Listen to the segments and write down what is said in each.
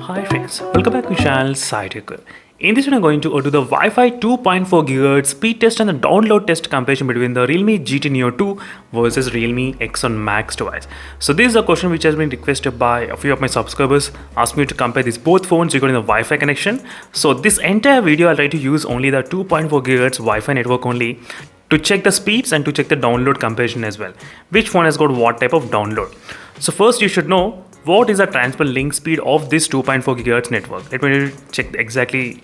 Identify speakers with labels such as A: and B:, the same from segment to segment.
A: Hi friends, welcome back to channel SciTech. In this video, I'm going to do the Wi-Fi 2.4 GHz speed test and the download test comparison between the Realme GT Neo 2 versus Realme X1 Max device. So this is a question which has been requested by a few of my subscribers, asking me to compare these both phones regarding the Wi-Fi connection. So this entire video, I'll try to use only the 2.4 GHz Wi-Fi network only to check the speeds and to check the download comparison as well. Which phone has got what type of download? So first you should know what is the transfer link speed of this 2.4 GHz network. Let me check exactly,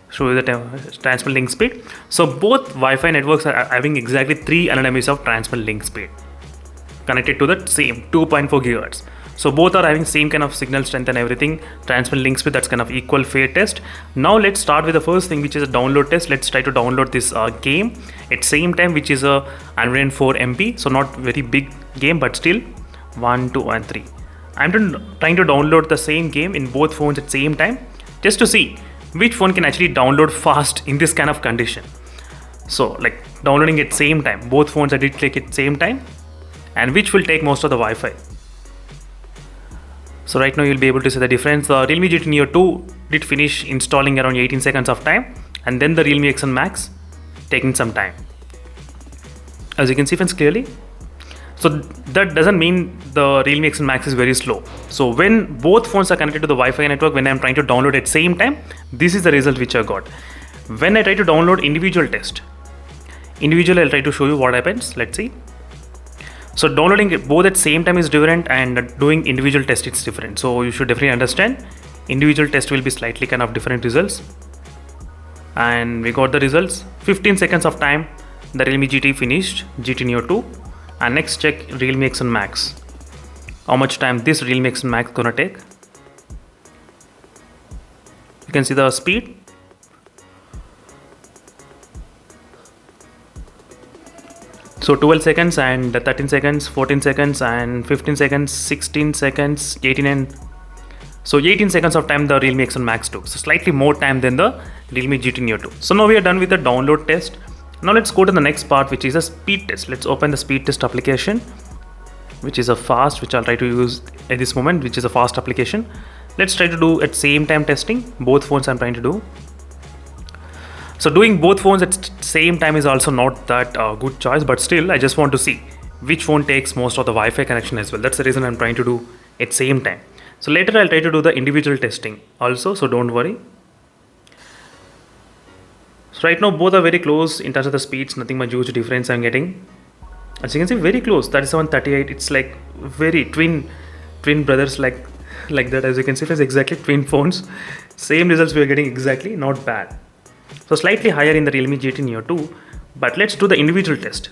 A: show you the transfer link speed. So both Wi-Fi networks are having exactly 300 Mbps of transfer link speed connected to the same 2.4 GHz. So both are having same kind of signal strength and everything, transfer link speed, that's kind of equal fair test. Now let's start with the first thing, which is a download test. Let's try to download this game at same time, which is a 104 MB. So not very big game, but still 1, 2 and 3. I'm trying to download the same game in both phones at same time just to see which phone can actually download fast in this kind of condition. So like downloading at same time, both phones I did click at same time, and which will take most of the Wi-Fi. So right now you'll be able to see the difference. The Realme GT Neo 2 did finish installing around 18 seconds of time, and then the Realme X1 Max taking some time. As you can see friends clearly. So that doesn't mean the Realme X1 Max is very slow. So when both phones are connected to the Wi-Fi network, when I'm trying to download at same time, this is the result which I got. When I try to download individual test, I'll try to show you what happens. Let's see. So downloading both at same time is different, and doing individual test it's different. So you should definitely understand individual test will be slightly kind of different results. And we got the results. 15 seconds of time the Realme GT finished, GT Neo 2. And next check Realme X1 Max. How much time this Realme X1 Max gonna take? You can see the speed. So 12 seconds and 13 seconds, 14 seconds and 15 seconds, 16 seconds, 18 and so 18 seconds of time the Realme X1 Max took. So slightly more time than the Realme GT Neo 2. So now we are done with the download test. Now let's go to the next part, which is a speed test. Let's open the speed test application, which is a fast, which I'll try to use at this moment, which is a fast application. Let's try to do at same time testing. Both phones I'm trying to do. So doing both phones at same time is also not that good choice, but still I just want to see which phone takes most of the Wi-Fi connection as well. That's the reason I'm trying to do at same time. So later I'll try to do the individual testing also, so don't worry. So right now both are very close in terms of the speeds, nothing much huge difference I'm getting. As you can see, very close, 37, 38, it's like very twin brothers like that. As you can see, it's exactly twin phones. Same results we are getting exactly, not bad. So slightly higher in the Realme GT Neo 2, but let's do the individual test.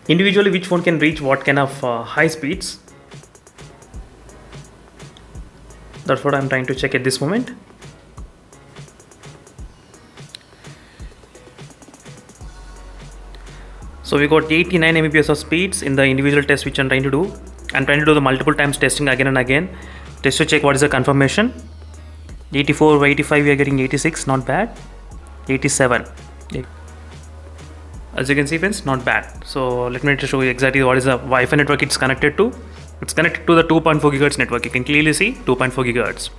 A: Individually, which phone can reach what kind of high speeds? That's what I'm trying to check at this moment. So we got 89 Mbps of speeds in the individual test which I'm trying to do. I'm trying to do the multiple times testing again and again just to check what is the confirmation. 84, 85 we are getting 86, not bad. 87. As you can see friends, not bad. So let me show you exactly what is the Wi-Fi network it's connected to. It's connected to the 2.4 GHz network. You can clearly see 2.4 GHz.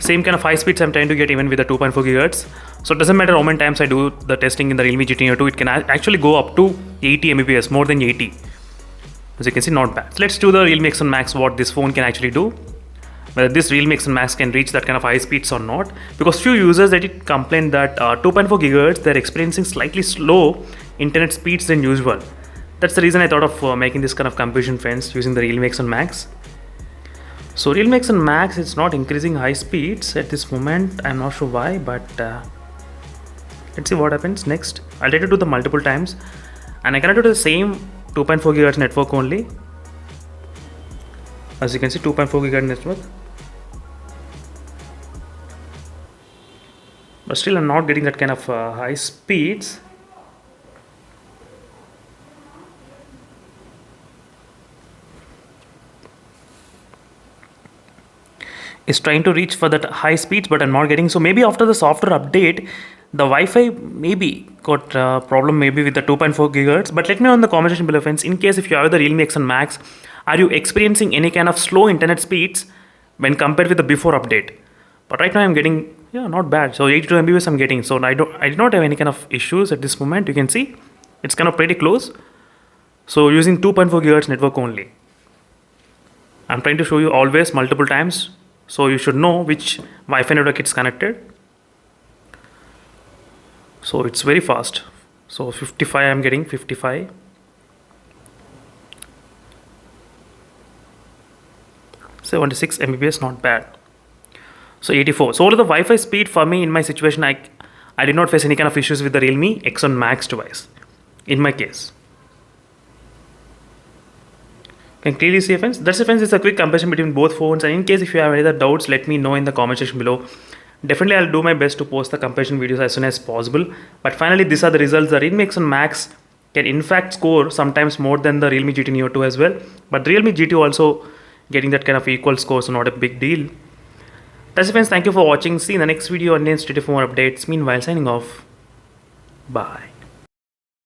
A: Same kind of high speeds I'm trying to get even with the 2.4 GHz. So it doesn't matter how many times I do the testing in the Realme GT Neo 2, it can actually go up to 80 Mbps, more than 80. As you can see, not bad. So let's do the Realme X1 Max, what this phone can actually do. Whether this Realme X1 Max can reach that kind of high speeds or not. Because few users that did complain that 2.4 GHz, they're experiencing slightly slow internet speeds than usual. That's the reason I thought of making this kind of comparison friends using the Realme X1 Max. So Realme X1 Max, it's not increasing high speeds at this moment. I'm not sure why, but let's see what happens next. I'll try to do the multiple times, and I cannot do the same 2.4 GHz network only. As you can see, 2.4 GHz network. But still I'm not getting that kind of high speeds. Is trying to reach for that high speeds, but I'm not getting. So maybe after the software update, the Wi-Fi maybe got problem maybe with the 2.4 GHz. But let me know in the comment section below friends, in case if you have the Realme X1 Max, are you experiencing any kind of slow internet speeds when compared with the before update. But right now I'm getting, yeah, not bad. So 82 Mbps I'm getting. So I did not have any kind of issues at this moment. You can see it's kind of pretty close. So using 2.4 GHz network only. I'm trying to show you always multiple times, so you should know which Wi-Fi network it's connected. So it's very fast. So 55 I'm getting 55. So 76 Mbps, not bad. So 84. So all of the Wi-Fi speed for me in my situation, I did not face any kind of issues with the Realme X1 Max device. In my case. Can clearly see, friends. That's it, friends. It's a quick comparison between both phones. And in case if you have any other doubts, let me know in the comment section below. Definitely, I'll do my best to post the comparison videos as soon as possible. But finally, these are the results. The Realme X1 Max can in fact score sometimes more than the Realme GT Neo 2 as well. But Realme GT also getting that kind of equal score, so not a big deal. That's it, friends. Thank you for watching. See you in the next video and then stay tuned for more updates. Meanwhile, signing off. Bye.